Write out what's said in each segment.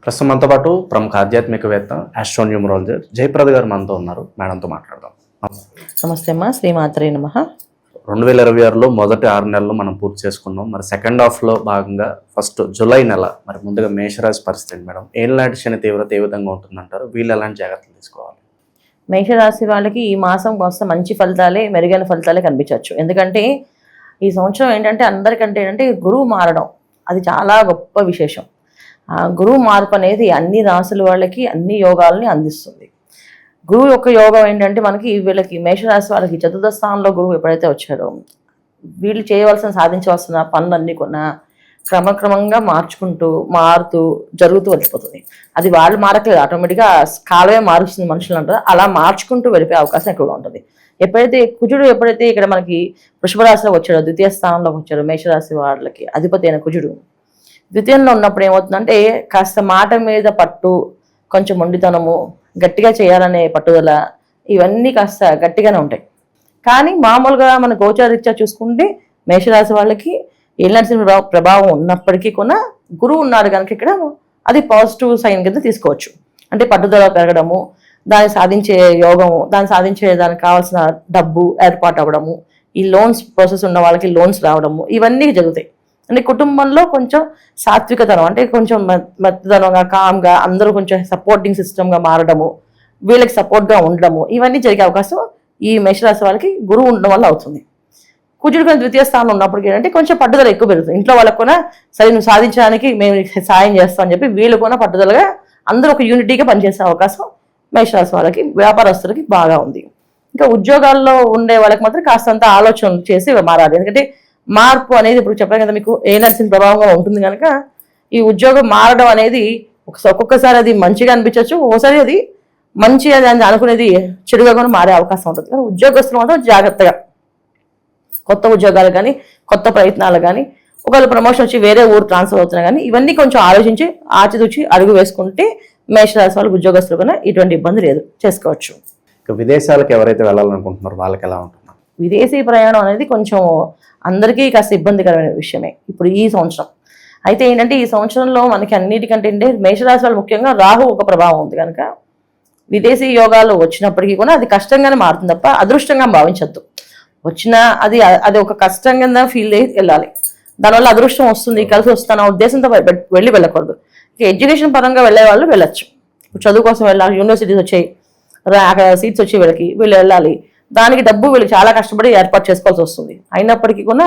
ప్రస్తుతం మనతో పాటు ప్రముఖ ఆధ్యాత్మికవేత్త ఆస్ట్రోన్యూమరాలజర్ జయప్రద గారు మనతో ఉన్నారు. మేడంతో మాట్లాడదాం. నమస్తే అమ్మా, శ్రీమాత్రే నమః. 2026లో మొదటి 6 నెలలు మనం పూర్తి చేసుకున్నాం. మరి సెకండ్ హాఫ్లో భాగంగా ఫస్ట్ జూలై నెల మరి ముందుగా మేషరాశి పరిస్థితి మేడం, ఏళ్ళనాటి శని తీవ్రత ఏ విధంగా ఉంటుందంటారు? వీళ్ళు ఎలాంటి జాగ్రత్తలు తీసుకోవాలి? మేషరాశి వాళ్ళకి ఈ మాసం కాస్త మంచి ఫలితాలే, మెరుగైన ఫలితాలే కనిపించవచ్చు. ఎందుకంటే ఈ సంవత్సరం ఏంటంటే అందరికంటే ఏంటంటే గురువు మారడం, అది చాలా గొప్ప విశేషం. ఆ గురువు మార్పు అనేది అన్ని రాశుల వాళ్ళకి అన్ని యోగాలని అందిస్తుంది. గురువు యొక్క యోగం ఏంటంటే మనకి వీళ్ళకి మేషరాశి వాళ్ళకి చతుర్థ స్థానంలో గురువు ఎప్పుడైతే వచ్చారో వీళ్ళు చేయవలసిన సాధించవలసిన పనులన్నీ కూడా క్రమక్రమంగా మారుతూ జరుగుతూ వెళ్ళిపోతుంది. అది వాళ్ళు మారట్లేదు, ఆటోమేటిక్గా కాలమే మారుస్తుంది మనుషులు అంటారు. అలా మార్చుకుంటూ వెళ్ళిపోయే అవకాశం ఎక్కువగా ఉంటుంది. కుజుడు ఎప్పుడైతే ఇక్కడ మనకి వృషభ రాశిలో వచ్చాడో, ద్వితీయ స్థానంలోకి వచ్చాడో మేషరాశి వాళ్ళకి అధిపతి అయిన కుజుడు ద్వితీయంలో ఉన్నప్పుడు ఏమవుతుందంటే కాస్త మాట మీద పట్టు, కొంచెం మొండితనము, గట్టిగా చేయాలనే పట్టుదల, ఇవన్నీ కాస్త గట్టిగానే ఉంటాయి. కానీ మామూలుగా మన గోచారీత్యా చూసుకుంటే మేషరాశి వాళ్ళకి ఏళ్ళనాటి ప్రభావం ఉన్నప్పటికీ కూడా గురువు ఉన్నాడు కనుక ఇక్కడ అది పాజిటివ్ సైన్ కింద తీసుకోవచ్చు. అంటే పట్టుదల పెరగడము, దాన్ని సాధించే యోగము, దాన్ని సాధించే దానికి కావాల్సిన డబ్బు ఏర్పాటు అవ్వడము, ఈ లోన్స్ ప్రాసెస్ ఉన్న వాళ్ళకి లోన్స్ రావడము, ఇవన్నీ జరుగుతాయి. అంటే కుటుంబంలో కొంచెం సాత్వికతనం, అంటే కొంచెం మెత్తదనంగా, కామ్గా, అందరూ కొంచెం సపోర్టింగ్ సిస్టమ్గా మారడము, వీళ్ళకి సపోర్ట్గా ఉండడము, ఇవన్నీ జరిగే అవకాశం ఈ మేషరాశి వాళ్ళకి గురువు ఉండడం వల్ల అవుతుంది. కుజుడు కొంచెం ద్వితీయ స్థానంలో ఉన్నప్పటికీ ఏంటంటే కొంచెం పట్టుదల ఎక్కువ పెరుగుతుంది. ఇంట్లో వాళ్ళకు కూడా సరే నువ్వు సాధించడానికి మేము సాయం చేస్తాం అని చెప్పి వీళ్ళు కూడా పట్టుదలగా అందరూ ఒక యూనిటీగా పనిచేసే అవకాశం మేషరాశి వాళ్ళకి, వ్యాపారస్తులకి బాగా ఉంది. ఇంకా ఉద్యోగాల్లో ఉండే వాళ్ళకి మాత్రం కాస్తంత ఆలోచన చేసి మారాలి. ఎందుకంటే మార్పు అనేది ఇప్పుడు చెప్పాను కదా మీకు ఏనర్సీ ప్రభావంగా ఉంటుంది కనుక ఈ ఉద్యోగం మారడం అనేది ఒక్కొక్కసారి అది మంచిగా అనిపించవచ్చు, ఒకసారి అది మంచి అని అనుకునేది చెడుగా కూడా మారే అవకాశం ఉంటుంది. కానీ ఉద్యోగస్తులు మాత్రం జాగ్రత్తగా కొత్త ఉద్యోగాలు కానీ కొత్త ప్రయత్నాలు కానీ ఒకవేళ ప్రమోషన్ వచ్చి వేరే ఊరు ట్రాన్స్ఫర్ అవుతున్నా కానీ ఇవన్నీ కొంచెం ఆలోచించి ఆచితూచి అడుగు వేసుకుంటే మేషరాశి వాళ్ళకి ఉద్యోగస్తులు కన్నా ఇటువంటి ఇబ్బంది లేదు, చేసుకోవచ్చు. విదేశాలకు ఎవరైతే వెళ్ళాలనుకుంటున్నారో వాళ్ళకి ఎలా ఉంటున్నారు? విదేశీ ప్రయాణం అనేది కొంచెం అందరికీ కాస్త ఇబ్బందికరమైన విషయమే ఇప్పుడు ఈ సంవత్సరం. అయితే ఏంటంటే ఈ సంవత్సరంలో మనకి అన్నిటికంటే మేషరాశి వాళ్ళు ముఖ్యంగా రాహు ఒక ప్రభావం ఉంది కనుక విదేశీ యోగాలు వచ్చినప్పటికీ కూడా అది కష్టంగానే మారుతుంది తప్ప అదృష్టంగా భావించద్దు. వచ్చినా అది ఒక కష్టం కింద ఫీల్ అయ్యి వెళ్ళాలి. దానివల్ల అదృష్టం వస్తుంది, కలిసి వస్తున్న ఉద్దేశంతో వెళ్ళకూడదు. ఎడ్యుకేషన్ పరంగా వెళ్ళే వాళ్ళు వెళ్ళొచ్చు. చదువు కోసం వెళ్ళాలి, యూనివర్సిటీస్ వచ్చాయి, అక్కడ సీట్స్ వచ్చి వీళ్ళు వెళ్ళాలి. దానికి డబ్బు వీళ్ళు చాలా కష్టపడి ఏర్పాటు చేసుకోవాల్సి వస్తుంది. అయినప్పటికీ కూడా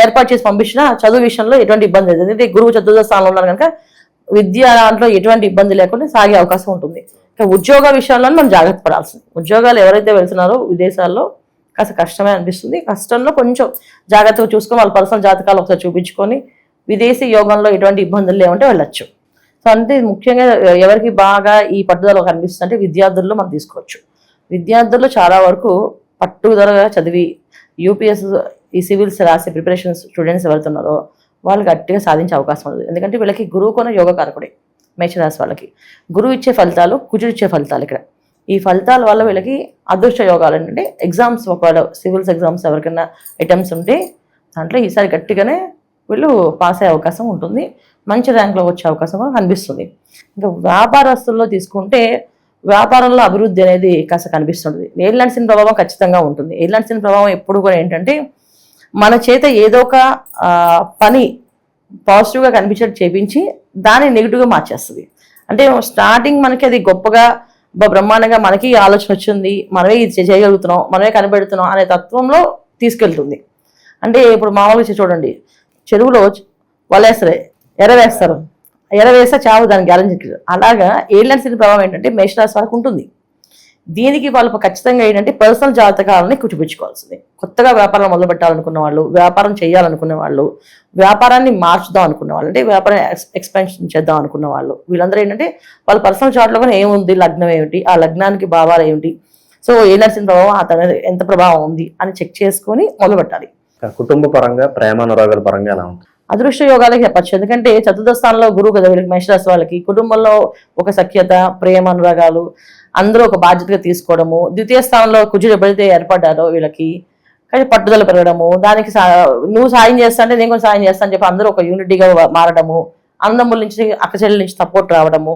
ఏర్పాటు చేసి పంపించిన చదువు విషయంలో ఎటువంటి ఇబ్బంది లేదు. ఎందుకంటే గురువు చతుర్థ స్థానంలో ఉన్నారు కనుక విద్య దాంట్లో ఎటువంటి ఇబ్బంది లేకుండా సాగే అవకాశం ఉంటుంది. ఇంకా ఉద్యోగ విషయాల్లో మనం జాగ్రత్త పడాల్సింది. ఉద్యోగాలు ఎవరైతే వెళ్తున్నారో విదేశాల్లో కాస్త కష్టమే అనిపిస్తుంది. కష్టంలో కొంచెం జాగ్రత్తగా చూసుకొని వాళ్ళ పర్సనల్ జాతకాలు ఒకసారి చూపించుకొని విదేశీ యోగంలో ఎటువంటి ఇబ్బందులు లేవంటే వెళ్ళొచ్చు. సో అంటే ముఖ్యంగా ఎవరికి బాగా ఈ పట్టుదల కనిపిస్తుంది అంటే విద్యార్థుల్లో మనం తీసుకోవచ్చు. విద్యార్థుల్లో చాలా వరకు పట్టుదలగా చదివి యూపీఎస్ ఈ సివిల్స్ రాసే ప్రిపరేషన్ స్టూడెంట్స్ ఎవరుతున్నారో వాళ్ళు గట్టిగా సాధించే అవకాశం ఉంది. ఎందుకంటే వీళ్ళకి గురువు కొన యోగ కారకుడే. మేషరాశి వాళ్ళకి గురువు ఇచ్చే ఫలితాలు, కుజుడు ఇచ్చే ఫలితాలు. ఇక్కడ ఈ ఫలితాల వల్ల వీళ్ళకి అదృష్ట యోగాలు ఏంటంటే ఎగ్జామ్స్, ఒకవేళ సివిల్స్ ఎగ్జామ్స్ ఎవరికైనా అటెంప్ట్స్ ఉంటే దాంట్లో ఈసారి గట్టిగానే వీళ్ళు పాస్ అయ్యే అవకాశం ఉంటుంది, మంచి ర్యాంక్లో వచ్చే అవకాశం కూడా కనిపిస్తుంది. ఇంకా వ్యాపారస్తుల్లో తీసుకుంటే వ్యాపారంలో అభివృద్ధి అనేది కాస్త కనిపిస్తుంటుంది. ఏళ్ళనాటి శని ప్రభావం ఖచ్చితంగా ఉంటుంది. ఏళ్ళనాటి శని ప్రభావం ఎప్పుడు కూడా ఏంటంటే మన చేత ఏదో ఒక పని పాజిటివ్గా కనిపించేట్టు చేపించి దాన్ని నెగిటివ్గా మార్చేస్తుంది. అంటే స్టార్టింగ్ మనకి అది గొప్పగా బ్రహ్మాండంగా మనకి ఆలోచన వచ్చింది, మనమే ఇది చేయగలుగుతున్నాం, మనమే కనిపెడుతున్నాం అనే తత్వంలో తీసుకెళ్తుంది. అంటే ఇప్పుడు మామూలుగా చూడండి, చెరువులో వలేస్తారు, ఎరవేస్తారు, ఎరవేస్తే చావు దానికి గ్యారెంటీ. అలాగా ఏళ్ళనాటి శని ప్రభావం ఏంటంటే మేషరాశి వాళ్ళకి ఉంటుంది. దీనికి వాళ్ళు ఖచ్చితంగా ఏంటంటే పర్సనల్ జాతకాలని చూపించుకోవాల్సింది. కొత్తగా వ్యాపారం మొదలు పెట్టాలనుకున్న వాళ్ళు, వ్యాపారం చేయాలనుకునే వాళ్ళు, వ్యాపారాన్ని మార్చుదాం అనుకున్న వాళ్ళు, అంటే వ్యాపారం ఎక్స్పెన్షన్ చేద్దాం అనుకున్న వాళ్ళు, వీళ్ళందరూ ఏంటంటే వాళ్ళ పర్సనల్ చార్ట్లో కూడా ఏముంది, లగ్నం ఏమిటి, ఆ లగ్నానికి భావాలు ఏమిటి, సో ఏళ్ళనాటి శని ప్రభావం అతని ఎంత ప్రభావం ఉంది అని చెక్ చేసుకొని మొదలు పెట్టాలి. కుటుంబ పరంగా, ప్రేమానురాగాల పరంగా ఎలా ఉంటుంది? అదృష్ట యోగాలకి చెప్పచ్చు. ఎందుకంటే చతుర్థ స్థానంలో గురువు కదా వీళ్ళకి, మేషరాశి వాళ్ళకి కుటుంబంలో ఒక సఖ్యత, ప్రేమ, అనురాగాలు, అందరూ ఒక బాధ్యతగా తీసుకోవడము. ద్వితీయ స్థానంలో కుజుడు ఎప్పుడైతే ఏర్పడ్డారో వీళ్ళకి కానీ పట్టుదల పెరగడము, దానికి నువ్వు సాయం చేస్తా అంటే నేను కూడా సాయం చేస్తా అని చెప్పి అందరూ ఒక యూనిటీగా మారడము, అన్నదమ్ముల నుంచి అక్క చెల్లెల నుంచి సపోర్ట్ రావడము,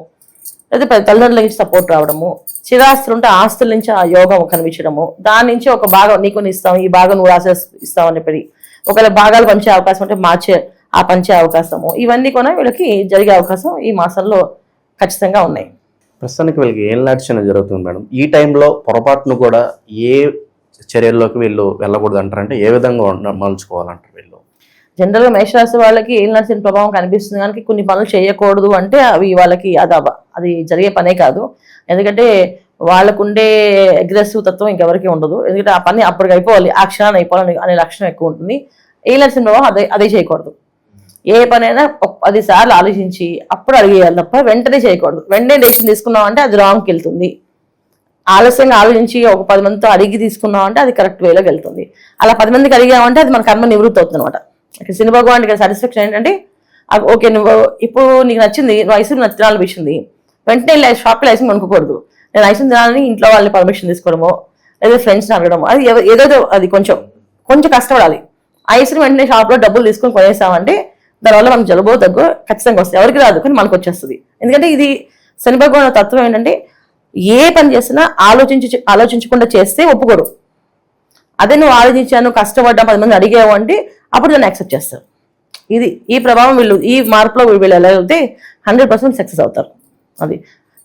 లేదా తల్లిదండ్రుల నుంచి సపోర్ట్ రావడము, చిరాస్తులు ఉంటే ఆస్తుల నుంచి ఆ యోగం కనిపించడము, దాని నుంచి ఒక భాగం నీకు ఇస్తాం, ఈ భాగం నువ్వు ఇస్తాం అని చెప్పి ఒకవేళ భాగాలు పంచే అవకాశం ఉంటే పంచే అవకాశము, ఇవన్నీ కూడా వీళ్ళకి జరిగే అవకాశం ఈ మాసంలో ఖచ్చితంగా ఉన్నాయి. ప్రస్తుతానికి వీళ్ళకి ఏం లాడ్చిన జరుగుతుంది మేడం? ఈ టైంలో పొరపాటును కూడా ఏ చర్యల్లోకి వీళ్ళు వెళ్ళకూడదు అంటారంటే ఏ విధంగా మలుచుకోవాలంటారు వీళ్ళు? జనరల్గా మేషరాశి వాళ్ళకి ఏం నడిచిన ప్రభావం కనిపిస్తుంది కానీ కొన్ని పనులు చేయకూడదు అంటే అవి వాళ్ళకి అది జరిగే పనే కాదు. ఎందుకంటే వాళ్ళకుండే అగ్రెసివ్ తత్వం ఇంకెవరికి ఉండదు. ఎందుకంటే ఆ పని అప్పటికి అయిపోవాలి, ఆ క్షణాన్ని అయిపోవాలి అనే లక్షణం ఎక్కువ ఉంటుంది. ఏం నడిచిన ప్రభావం అదే చేయకూడదు. ఏ పనైనా 10 సార్లు ఆలోచించి అప్పుడు అడిగేయాలి తప్ప వెంటనే చేయకూడదు. వెంటనే డెసిషన్ తీసుకున్నాం అంటే అది రాంగ్కి వెళ్తుంది. ఆలస్యంగా ఆలోచించి ఒక 10 మందితో అడిగి తీసుకున్నాం అంటే అది కరెక్ట్ వేలోకి వెళ్తుంది. అలా 10 మందికి అడిగామంటే అది మన కర్మ నివృత్తి అవుతుంది అనమాట. ఇక్కడ శని భగవాన్ సాటిస్ఫాక్షన్ ఏంటంటే ఓకే నువ్వు ఇప్పుడు నీకు నచ్చింది, నువ్వు ఐస్ క్రీమ్ తినాలనిపించింది, వెంటనే షాప్కి లైసెన్స్ కొనుక్కోకూడదు. నేను ఐస్ క్రీమ్ తినాలని ఇంట్లో వాళ్ళని పర్మిషన్ తీసుకోవడమో లేదా ఫ్రెండ్స్ని అడగడము, అది ఏదో అది కొంచెం కష్టపడాలి. ఐస్ క్రీమ్ వెంటనే షాప్లో డబ్బులు తీసుకొని కొనేసామంటే దానివల్ల మనకు జలుబో దగ్గు ఖచ్చితంగా వస్తుంది. ఎవరికి రాదు కానీ మనకు వచ్చేస్తుంది. ఎందుకంటే ఇది శని భగవాన్ తత్వం ఏంటంటే ఏ పని చేసినా ఆలోచించకుండా చేస్తే ఒప్పుకోరు. అదే నువ్వు ఆలోచించాను, కష్టపడ్డా, 10 మంది అడిగావు అంటే అప్పుడు దాన్ని యాక్సెప్ట్ చేస్తారు. ఈ ప్రభావం ఈ మార్పులో వీళ్ళు ఎలా వెళ్తే 100% సక్సెస్ అవుతారు. అది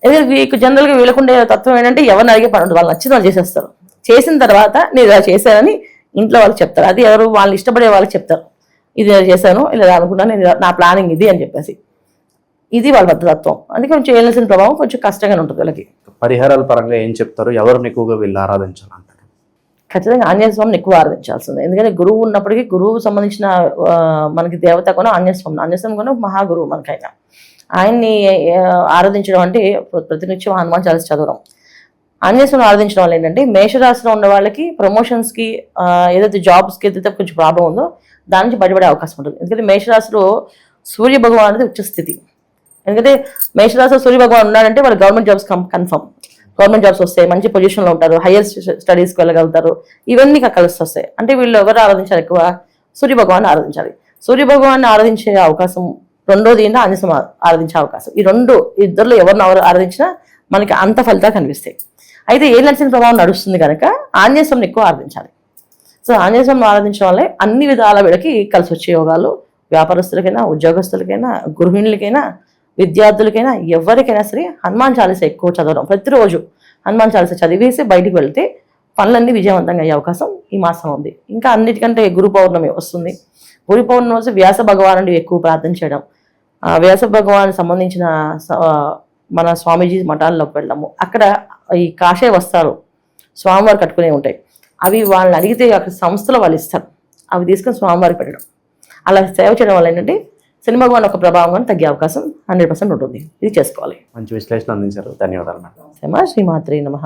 ఎందుకంటే జనరల్గా వీళ్ళకుండే తత్వం ఏంటంటే ఎవరిని అడిగే పని వాళ్ళు నచ్చింది వాళ్ళు చేసేస్తారు. చేసిన తర్వాత నేను ఇలా చేశానని ఇంట్లో వాళ్ళకి చెప్తారు. అది ఎవరు వాళ్ళు ఇష్టపడే వాళ్ళకి చెప్తారు, ఇది నేను చేశాను, ఇలా అనుకున్నాను, నేను నా ప్లానింగ్ ఇది అని చెప్పేసి. ఇది వాళ్ళ తత్వం. అందుకే కొంచెం చేయవలసిన ప్రభావం కొంచెం కష్టంగానే ఉంటుంది వీళ్ళకి. పరిహారాల పరంగా ఏం చెప్తారు? ఎవరిని ఎక్కువగా వీళ్ళు ఆరాధించాలంటారు? ఖచ్చితంగా ఆంజనేయ స్వామిని ఎక్కువ ఆరాధించాల్సిందే. ఎందుకంటే గురువు ఉన్నప్పటికీ గురువు సంబంధించిన మనకి దేవత కూడా ఆంజనేయ స్వామి కూడా మహాగురువు మనకైనా. ఆయన్ని ఆరాధించడం అంటే ప్రతినిత్యం హనుమాన్ చాలీసా చదవడం. ఆంజనేయ స్వామిని ఆరాధించడం వల్ల ఏంటంటే మేషరాశిలో ఉన్న వాళ్ళకి ప్రమోషన్స్కి ఏదైతే జాబ్స్కి ఏదైతే కొంచెం ప్రాబ్లం ఉందో దాని నుంచి బయటపడే అవకాశం ఉంటుంది. ఎందుకంటే మేషరాశిలో సూర్య భగవాన్ అనేది ఉచ్చ స్థితి. ఎందుకంటే మేషరాశిలో సూర్య భగవాన్ ఉన్నాడంటే వాళ్ళు government jobs confirm, government jobs వస్తాయి, మంచి పొజిషన్లో ఉంటారు, హైయర్ స్టడీస్కి వెళ్ళగలుగుతారు, ఇవన్నీ కలిసి వస్తాయి. అంటే వీళ్ళు ఎవరు ఆరాధించాలి? ఎక్కువ సూర్య భగవాన్ని ఆరాధించాలి. సూర్య భగవాన్ని ఆరాధించే అవకాశం, రెండోది ఏంటో ఆంజనేయ స్వామి ఆరాధించే అవకాశం. ఇద్దరిలో ఎవరిని ఆరాధించినా మనకి అంత ఫలితాలు కనిపిస్తాయి. అయితే ఏ నడిచిన ప్రభావం నడుస్తుంది కనుక ఆంజనేయ స్వామిని ఎక్కువ ఆరాధించాలి. సో ఆంజనేయ స్వామిని ఆరాధించడం వల్లే అన్ని విధాల వీళ్ళకి కలిసి వచ్చే యోగాలు వ్యాపారస్తులకైనా, ఉద్యోగస్తులకైనా, గృహిణులకైనా, విద్యార్థులకైనా, ఎవరికైనా సరే హనుమాన్ చాలీసా ఎక్కువ చదవడం, ప్రతిరోజు హనుమాన్ చాలీసా చదివేసి బయటికి వెళ్తే పనులన్నీ విజయవంతంగా అయ్యే అవకాశం ఈ మాసం ఉంది. ఇంకా అన్నిటికంటే గురు పౌర్ణమి వస్తుంది. గురు పౌర్ణమి రోజు వ్యాస భగవానుడి ఎక్కువ ప్రార్థన చేయడం, వ్యాస భగవాన్ సంబంధించిన మన స్వామీజీ మఠాల్లోకి వెళ్ళడము, అక్కడ ఈ కాషాయ వస్త్రాలు స్వామివారు కట్టుకునే ఉంటాయి, అవి వాళ్ళని అడిగితే అక్కడ సంస్థలో వాళ్ళు ఇస్తారు, అవి తీసుకొని స్వామివారికి పెట్టడం, అలా సేవ చేయడం వల్ల ఏంటంటే శని భగవాన్ ఒక ప్రభావం కానీ తగ్గే అవకాశం 100% ఉంటుంది. ఇది చేసుకోవాలి. మంచి విశ్లేషణ అందించారు, ధన్యవాదాలు మేడం. శ్రీమాత్రే నమః.